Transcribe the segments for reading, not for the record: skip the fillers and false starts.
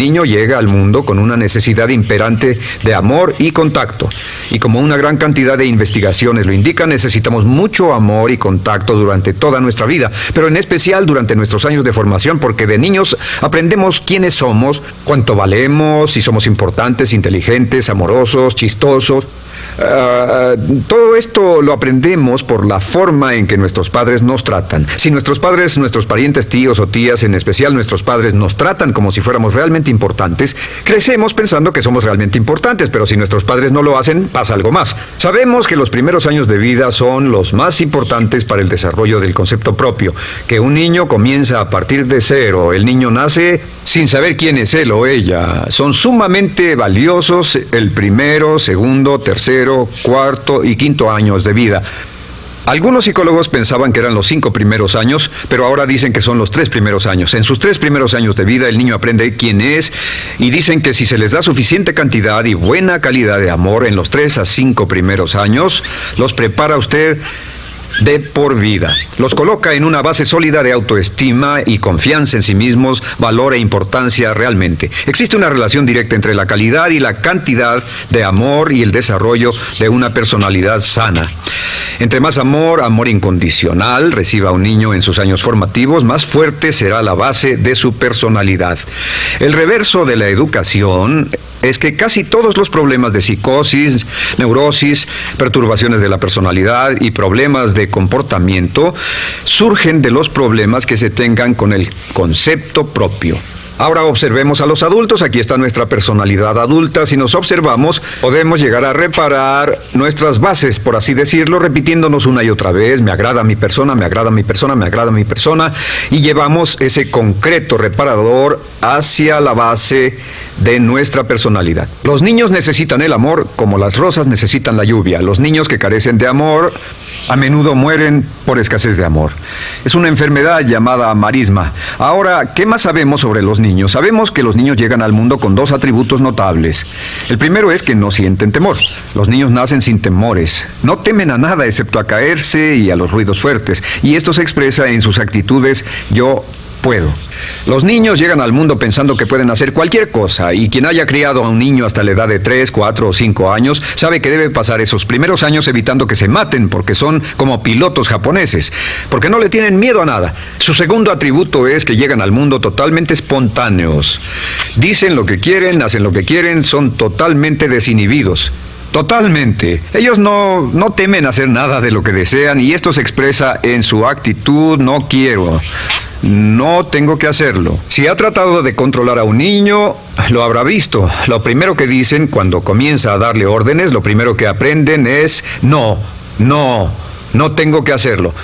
El niño llega al mundo con una necesidad imperante de amor y contacto. Y como una gran cantidad de investigaciones lo indican, necesitamos mucho amor y contacto durante toda nuestra vida, pero en especial durante nuestros años de formación, porque de niños aprendemos quiénes somos, cuánto valemos, si somos importantes, inteligentes, amorosos, chistosos. Todo esto lo aprendemos por la forma en que nuestros padres nos tratan. Si nuestros padres, nuestros parientes, tíos o tías, en especial nuestros padres, nos tratan como si fuéramos realmente importantes, crecemos pensando que somos realmente importantes, pero si nuestros padres no lo hacen, pasa algo más. Sabemos que los primeros años de vida son los más importantes para el desarrollo del concepto propio, que un niño comienza a partir de cero. El niño nace sin saber quién es él o ella. Son sumamente valiosos el primero, segundo, tercero, cuarto y quinto años de vida. Algunos psicólogos pensaban que eran los 5 primeros años, pero ahora dicen que son los 3 primeros años. En sus 3 primeros años de vida el niño aprende quién es y dicen que si se les da suficiente cantidad y buena calidad de amor en los 3 a 5 primeros años, los prepara usted de por vida. Los coloca en una base sólida de autoestima y confianza en sí mismos, valor e importancia realmente. Existe una relación directa entre la calidad y la cantidad de amor y el desarrollo de una personalidad sana. Entre más amor, amor incondicional, reciba un niño en sus años formativos, más fuerte será la base de su personalidad. El reverso de la educación es que casi todos los problemas de psicosis, neurosis, perturbaciones de la personalidad y problemas de comportamiento surgen de los problemas que se tengan con el concepto propio. Ahora observemos a los adultos. Aquí está nuestra personalidad adulta. Si nos observamos, podemos llegar a reparar nuestras bases, por así decirlo, repitiéndonos una y otra vez: me agrada mi persona, me agrada mi persona, me agrada mi persona, y llevamos ese concreto reparador hacia la base de nuestra personalidad. Los niños necesitan el amor como las rosas necesitan la lluvia. Los niños que carecen de amor a menudo mueren por escasez de amor. Es una enfermedad llamada marisma. Ahora, ¿qué más sabemos sobre los niños? Sabemos que los niños llegan al mundo con 2 atributos notables. El primero es que no sienten temor. Los niños nacen sin temores. No temen a nada excepto a caerse y a los ruidos fuertes. Y esto se expresa en sus actitudes: yo puedo. Los niños llegan al mundo pensando que pueden hacer cualquier cosa, y quien haya criado a un niño hasta la edad de 3, 4 o 5 años sabe que debe pasar esos primeros años evitando que se maten, porque son como pilotos japoneses, porque no le tienen miedo a nada. Su segundo atributo es que llegan al mundo totalmente espontáneos. Dicen lo que quieren, hacen lo que quieren, son totalmente desinhibidos. Totalmente. Ellos no temen hacer nada de lo que desean, y esto se expresa en su actitud: no quiero. No tengo que hacerlo. Si ha tratado de controlar a un niño, lo habrá visto. Lo primero que dicen cuando comienza a darle órdenes, lo primero que aprenden es: no tengo que hacerlo.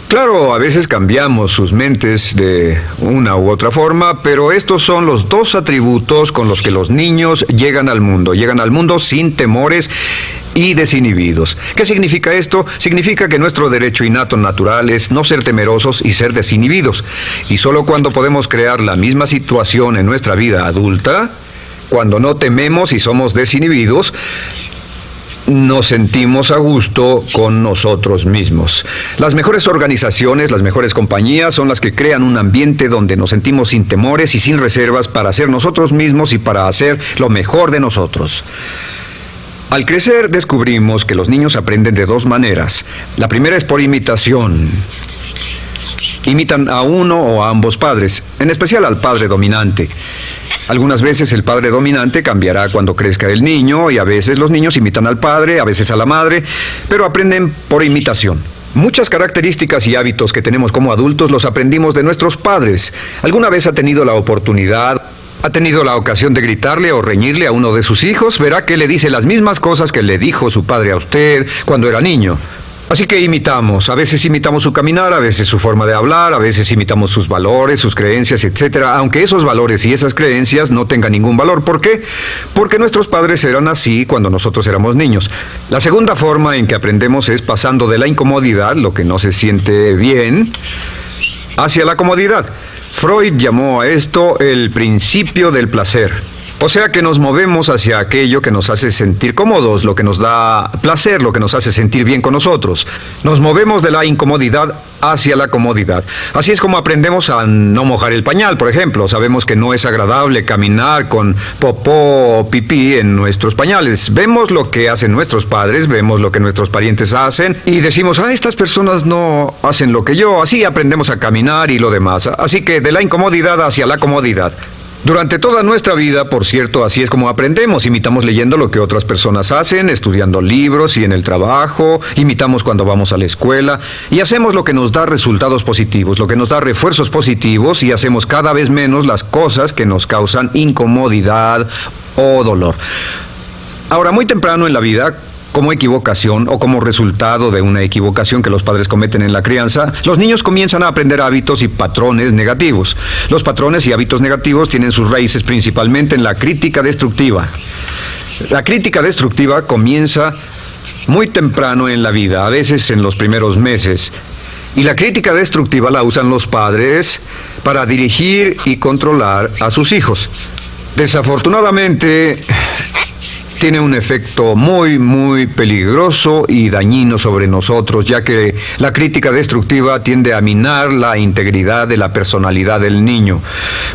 Claro, a veces cambiamos sus mentes de una u otra forma, pero estos son los 2 atributos con los que los niños llegan al mundo. Llegan al mundo sin temores y desinhibidos. ¿Qué significa esto? Significa que nuestro derecho innato natural es no ser temerosos y ser desinhibidos. Y solo cuando podemos crear la misma situación en nuestra vida adulta, cuando no tememos y somos desinhibidos, nos sentimos a gusto con nosotros mismos. Las mejores organizaciones, las mejores compañías son las que crean un ambiente donde nos sentimos sin temores y sin reservas para ser nosotros mismos y para hacer lo mejor de nosotros. Al crecer descubrimos que los niños aprenden de 2 maneras. La primera es por imitación. Imitan a uno o a ambos padres, en especial al padre dominante. Algunas veces el padre dominante cambiará cuando crezca el niño, y a veces los niños imitan al padre, a veces a la madre, pero aprenden por imitación. Muchas características y hábitos que tenemos como adultos los aprendimos de nuestros padres. ¿Alguna vez ha tenido la oportunidad, ha tenido la ocasión de gritarle o reñirle a uno de sus hijos? Verá que le dice las mismas cosas que le dijo su padre a usted cuando era niño. Así que imitamos. A veces imitamos su caminar, a veces su forma de hablar, a veces imitamos sus valores, sus creencias, etc. Aunque esos valores y esas creencias no tengan ningún valor. ¿Por qué? Porque nuestros padres eran así cuando nosotros éramos niños. La segunda forma en que aprendemos es pasando de la incomodidad, lo que no se siente bien, hacia la comodidad. Freud llamó a esto el principio del placer. O sea que nos movemos hacia aquello que nos hace sentir cómodos, lo que nos da placer, lo que nos hace sentir bien con nosotros. Nos movemos de la incomodidad hacia la comodidad. Así es como aprendemos a no mojar el pañal, por ejemplo. Sabemos que no es agradable caminar con popó o pipí en nuestros pañales. Vemos lo que hacen nuestros padres, vemos lo que nuestros parientes hacen y decimos, estas personas no hacen lo que yo. Así aprendemos a caminar y lo demás. Así que de la incomodidad hacia la comodidad. Durante toda nuestra vida, por cierto, así es como aprendemos. Imitamos leyendo lo que otras personas hacen, estudiando libros y en el trabajo, imitamos cuando vamos a la escuela y hacemos lo que nos da resultados positivos, lo que nos da refuerzos positivos y hacemos cada vez menos las cosas que nos causan incomodidad o dolor. Ahora, muy temprano en la vida, como equivocación o como resultado de una equivocación que los padres cometen en la crianza, los niños comienzan a aprender hábitos y patrones negativos. Los patrones y hábitos negativos tienen sus raíces principalmente en la crítica destructiva. La crítica destructiva comienza muy temprano en la vida, a veces en los primeros meses. Y la crítica destructiva la usan los padres para dirigir y controlar a sus hijos. Desafortunadamente, tiene un efecto muy peligroso y dañino sobre nosotros, ya que la crítica destructiva tiende a minar la integridad de la personalidad del niño.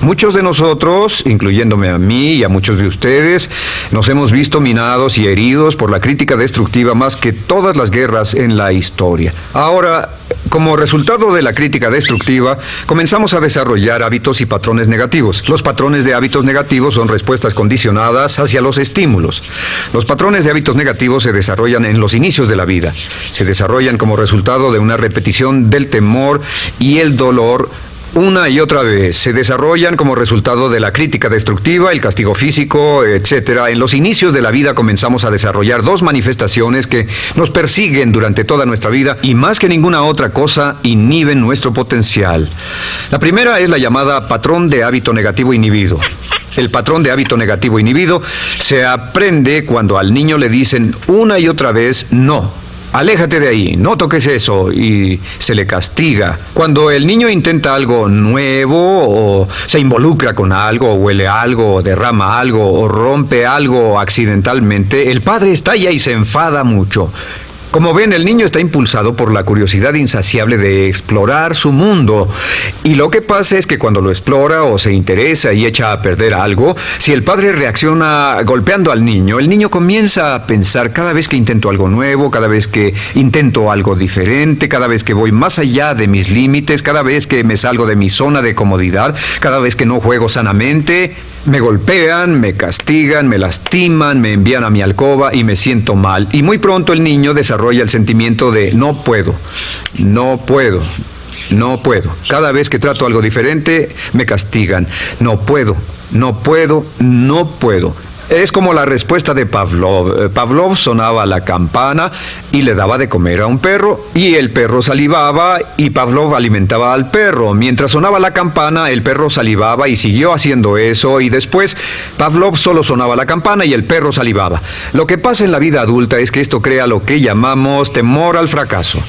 Muchos de nosotros, incluyéndome a mí y a muchos de ustedes, nos hemos visto minados y heridos por la crítica destructiva más que todas las guerras en la historia. Ahora, como resultado de la crítica destructiva, comenzamos a desarrollar hábitos y patrones negativos. Los patrones de hábitos negativos son respuestas condicionadas hacia los estímulos. Los patrones de hábitos negativos se desarrollan en los inicios de la vida. Se desarrollan como resultado de una repetición del temor y el dolor una y otra vez. Se desarrollan como resultado de la crítica destructiva, el castigo físico, etc. En los inicios de la vida comenzamos a desarrollar dos manifestaciones que nos persiguen durante toda nuestra vida y más que ninguna otra cosa inhiben nuestro potencial. La primera es la llamada patrón de hábito negativo inhibido. El patrón de hábito negativo inhibido se aprende cuando al niño le dicen una y otra vez no. Aléjate de ahí, no toques eso, y se le castiga. Cuando el niño intenta algo nuevo, o se involucra con algo, o huele algo, o derrama algo, o rompe algo accidentalmente, el padre estalla y se enfada mucho. Como ven, el niño está impulsado por la curiosidad insaciable de explorar su mundo. Y lo que pasa es que cuando lo explora o se interesa y echa a perder algo, si el padre reacciona golpeando al niño, el niño comienza a pensar cada vez que intento algo nuevo, cada vez que intento algo diferente, cada vez que voy más allá de mis límites, cada vez que me salgo de mi zona de comodidad, cada vez que no juego sanamente, me golpean, me castigan, me lastiman, me envían a mi alcoba y me siento mal. Y muy pronto el niño desarrolla el sentimiento de no puedo. Cada vez que trato algo diferente, me castigan. No puedo. Es como la respuesta de Pavlov. Pavlov sonaba la campana y le daba de comer a un perro, y el perro salivaba y Pavlov alimentaba al perro. Mientras sonaba la campana, el perro salivaba y siguió haciendo eso, y después Pavlov solo sonaba la campana y el perro salivaba. Lo que pasa en la vida adulta es que esto crea lo que llamamos temor al fracaso.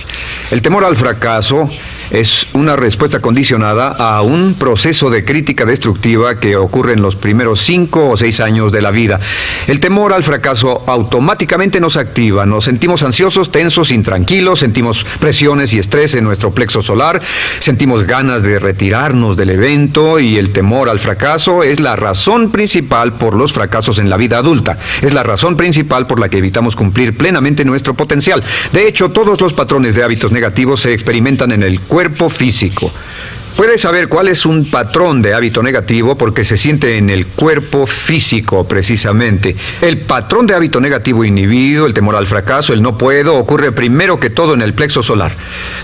El temor al fracaso es una respuesta condicionada a un proceso de crítica destructiva que ocurre en los primeros 5 o 6 años de la vida. El temor al fracaso automáticamente nos activa, nos sentimos ansiosos, tensos, intranquilos, sentimos presiones y estrés en nuestro plexo solar, sentimos ganas de retirarnos del evento, y el temor al fracaso es la razón principal por los fracasos en la vida adulta. Es la razón principal por la que evitamos cumplir plenamente nuestro potencial. De hecho, todos los patrones de hábitos negativos se experimentan en el cuerpo físico. Puedes saber cuál es un patrón de hábito negativo porque se siente en el cuerpo físico, precisamente. El patrón de hábito negativo inhibido, el temor al fracaso, el no puedo, ocurre primero que todo en el plexo solar.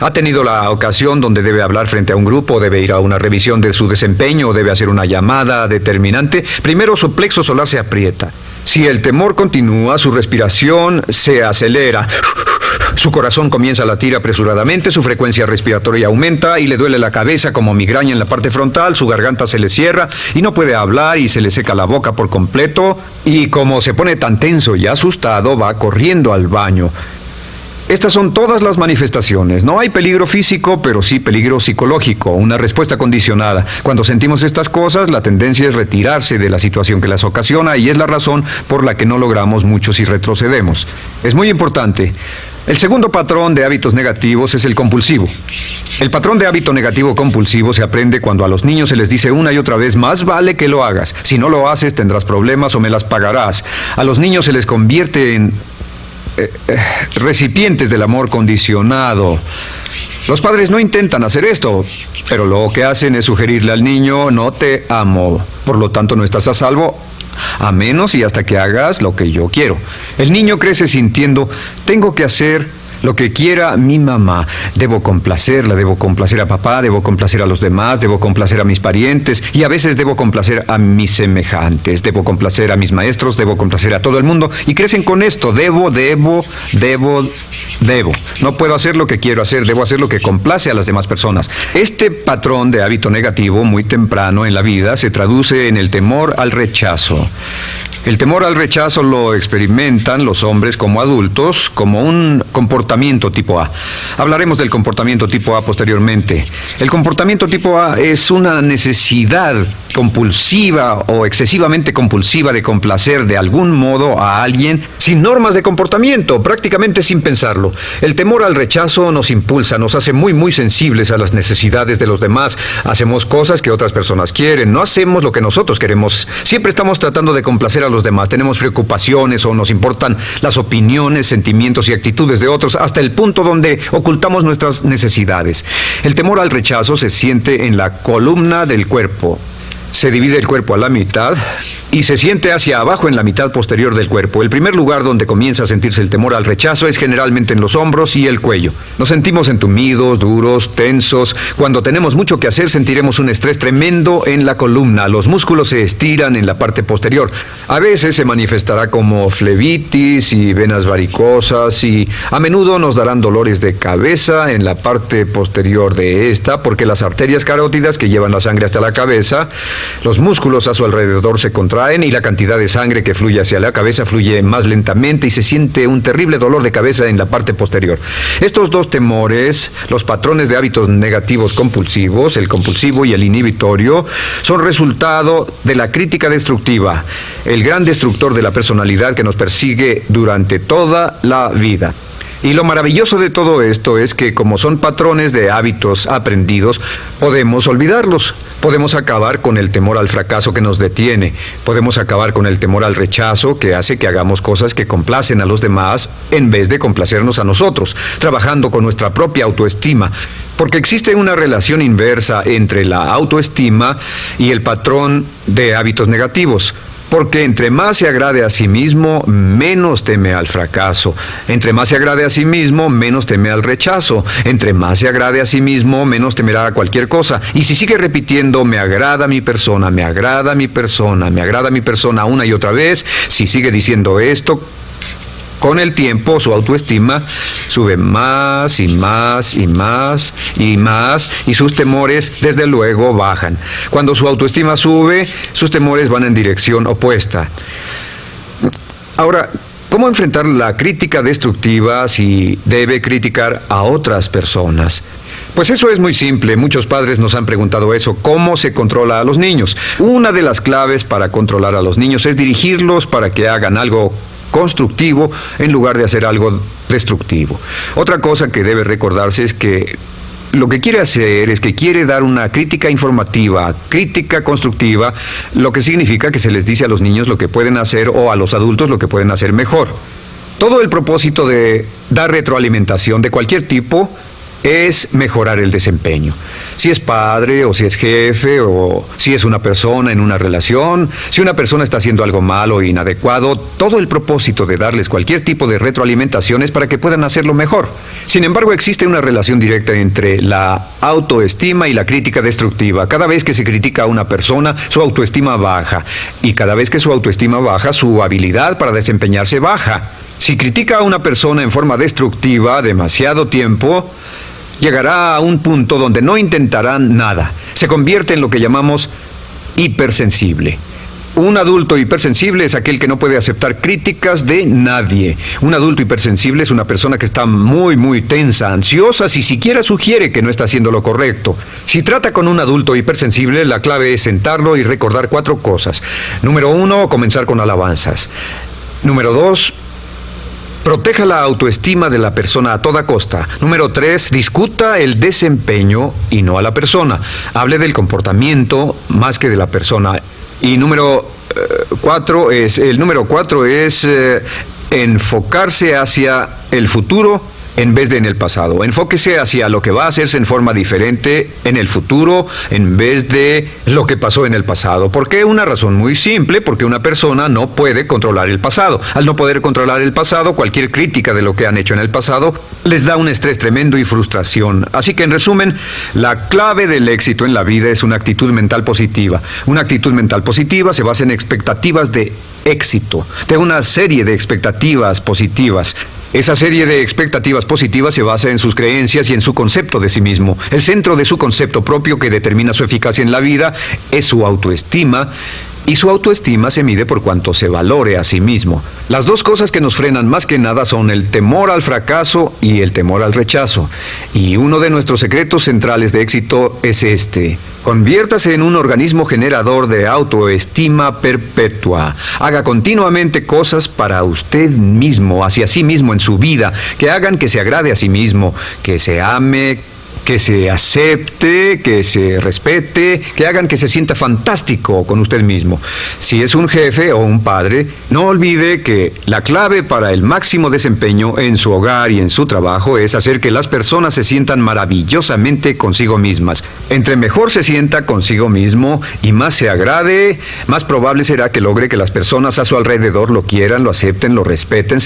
Ha tenido la ocasión donde debe hablar frente a un grupo, debe ir a una revisión de su desempeño o debe hacer una llamada determinante. Primero su plexo solar se aprieta. Si el temor continúa, su respiración se acelera. Su corazón comienza a latir apresuradamente, su frecuencia respiratoria aumenta y le duele la cabeza como migraña en la parte frontal, su garganta se le cierra y no puede hablar y se le seca la boca por completo, y como se pone tan tenso y asustado, va corriendo al baño. Estas son todas las manifestaciones. No hay peligro físico, pero sí peligro psicológico, una respuesta condicionada. Cuando sentimos estas cosas, la tendencia es retirarse de la situación que las ocasiona y es la razón por la que no logramos mucho si retrocedemos. Es muy importante. El segundo patrón de hábitos negativos es el compulsivo. El patrón de hábito negativo compulsivo se aprende cuando a los niños se les dice una y otra vez: más vale que lo hagas. Si no lo haces, tendrás problemas o me las pagarás. A los niños se les convierte en recipientes del amor condicionado. Los padres no intentan hacer esto, pero lo que hacen es sugerirle al niño: no te amo, por lo tanto no estás a salvo, a menos y hasta que hagas lo que yo quiero. El niño crece sintiendo: tengo que hacer lo que quiera mi mamá. Debo complacerla, debo complacer a papá, debo complacer a los demás, debo complacer a mis parientes y a veces debo complacer a mis semejantes, debo complacer a mis maestros, debo complacer a todo el mundo y crecen con esto: debo. No puedo hacer lo que quiero hacer, debo hacer lo que complace a las demás personas. Este patrón de hábito negativo muy temprano en la vida se traduce en el temor al rechazo. El temor al rechazo lo experimentan los hombres como adultos como un comportamiento tipo A. Hablaremos del comportamiento tipo A posteriormente. El comportamiento tipo A es una necesidad compulsiva o excesivamente compulsiva de complacer de algún modo a alguien sin normas de comportamiento, prácticamente sin pensarlo. El temor al rechazo nos impulsa, nos hace muy sensibles a las necesidades de los demás. Hacemos cosas que otras personas quieren, no hacemos lo que nosotros queremos. Siempre estamos tratando de complacer a los demás. Tenemos preocupaciones o nos importan las opiniones, sentimientos y actitudes de otros hasta el punto donde ocultamos nuestras necesidades. El temor al rechazo se siente en la columna del cuerpo. Se divide el cuerpo a la mitad y se siente hacia abajo en la mitad posterior del cuerpo. El primer lugar donde comienza a sentirse el temor al rechazo es generalmente en los hombros y el cuello. Nos sentimos entumidos, duros, tensos. Cuando tenemos mucho que hacer, sentiremos un estrés tremendo en la columna. Los músculos se estiran en la parte posterior. A veces se manifestará como flebitis y venas varicosas y a menudo nos darán dolores de cabeza en la parte posterior de esta porque las arterias carótidas que llevan la sangre hasta la cabeza, los músculos a su alrededor se contraen y la cantidad de sangre que fluye hacia la cabeza fluye más lentamente y se siente un terrible dolor de cabeza en la parte posterior. Estos dos temores, los patrones de hábitos negativos compulsivos, el compulsivo y el inhibitorio, son resultado de la crítica destructiva, el gran destructor de la personalidad que nos persigue durante toda la vida. Y lo maravilloso de todo esto es que como son patrones de hábitos aprendidos, podemos olvidarlos. Podemos acabar con el temor al fracaso que nos detiene. Podemos acabar con el temor al rechazo que hace que hagamos cosas que complacen a los demás en vez de complacernos a nosotros, trabajando con nuestra propia autoestima. Porque existe una relación inversa entre la autoestima y el patrón de hábitos negativos. Porque entre más se agrade a sí mismo, menos teme al fracaso. Entre más se agrade a sí mismo, menos teme al rechazo. Entre más se agrade a sí mismo, menos temerá a cualquier cosa. Y si sigue repitiendo: me agrada mi persona, me agrada mi persona, me agrada mi persona una y otra vez, si sigue diciendo esto, con el tiempo su autoestima sube más y más y más y más y sus temores desde luego bajan. Cuando su autoestima sube, sus temores van en dirección opuesta. Ahora, ¿cómo enfrentar la crítica destructiva si debe criticar a otras personas? Pues eso es muy simple. Muchos padres nos han preguntado eso. ¿Cómo se controla a los niños? Una de las claves para controlar a los niños es dirigirlos para que hagan algo constructivo en lugar de hacer algo destructivo. Otra cosa que debe recordarse es que lo que quiere hacer es que quiere dar una crítica informativa, crítica constructiva, lo que significa que se les dice a los niños lo que pueden hacer o a los adultos lo que pueden hacer mejor. Todo el propósito de dar retroalimentación de cualquier tipo es mejorar el desempeño. Si es padre o si es jefe o si es una persona en una relación, si una persona está haciendo algo malo o inadecuado, todo el propósito de darles cualquier tipo de retroalimentación es para que puedan hacerlo mejor. Sin embargo, existe una relación directa entre la autoestima y la crítica destructiva. Cada vez que se critica a una persona, su autoestima baja. Y cada vez que su autoestima baja, su habilidad para desempeñarse baja. Si critica a una persona en forma destructiva demasiado tiempo, llegará a un punto donde no intentarán nada. Se convierte en lo que llamamos hipersensible. Un adulto hipersensible es aquel que no puede aceptar críticas de nadie. Un adulto hipersensible es una persona que está muy tensa, ansiosa, si siquiera sugiere que no está haciendo lo correcto. Si trata con un adulto hipersensible, la clave es sentarlo y recordar 4 cosas. Número 1, comenzar con alabanzas. Número 2, proteja la autoestima de la persona a toda costa. Número 3, discuta el desempeño y no a la persona. Hable del comportamiento más que de la persona. Y número 4 es enfocarse hacia el futuro en vez de en el pasado. Enfóquese hacia lo que va a hacerse en forma diferente en el futuro en vez de lo que pasó en el pasado. ¿Por qué? Una razón muy simple, porque una persona no puede controlar el pasado. Al no poder controlar el pasado, cualquier crítica de lo que han hecho en el pasado les da un estrés tremendo y frustración. Así que, en resumen, la clave del éxito en la vida es una actitud mental positiva. Una actitud mental positiva se basa en expectativas de éxito, de una serie de expectativas positivas. Esa serie de expectativas positivas se basa en sus creencias y en su concepto de sí mismo. El centro de su concepto propio que determina su eficacia en la vida es su autoestima, y su autoestima se mide por cuanto se valore a sí mismo. Las 2 cosas que nos frenan más que nada son el temor al fracaso y el temor al rechazo. Y uno de nuestros secretos centrales de éxito es este: conviértase en un organismo generador de autoestima perpetua. Haga continuamente cosas para usted mismo, hacia sí mismo en su vida, que hagan que se agrade a sí mismo, que se ame, que se acepte, que se respete, que hagan que se sienta fantástico con usted mismo. Si es un jefe o un padre, no olvide que la clave para el máximo desempeño en su hogar y en su trabajo es hacer que las personas se sientan maravillosamente consigo mismas. Entre mejor se sienta consigo mismo y más se agrade, más probable será que logre que las personas a su alrededor lo quieran, lo acepten, lo respeten.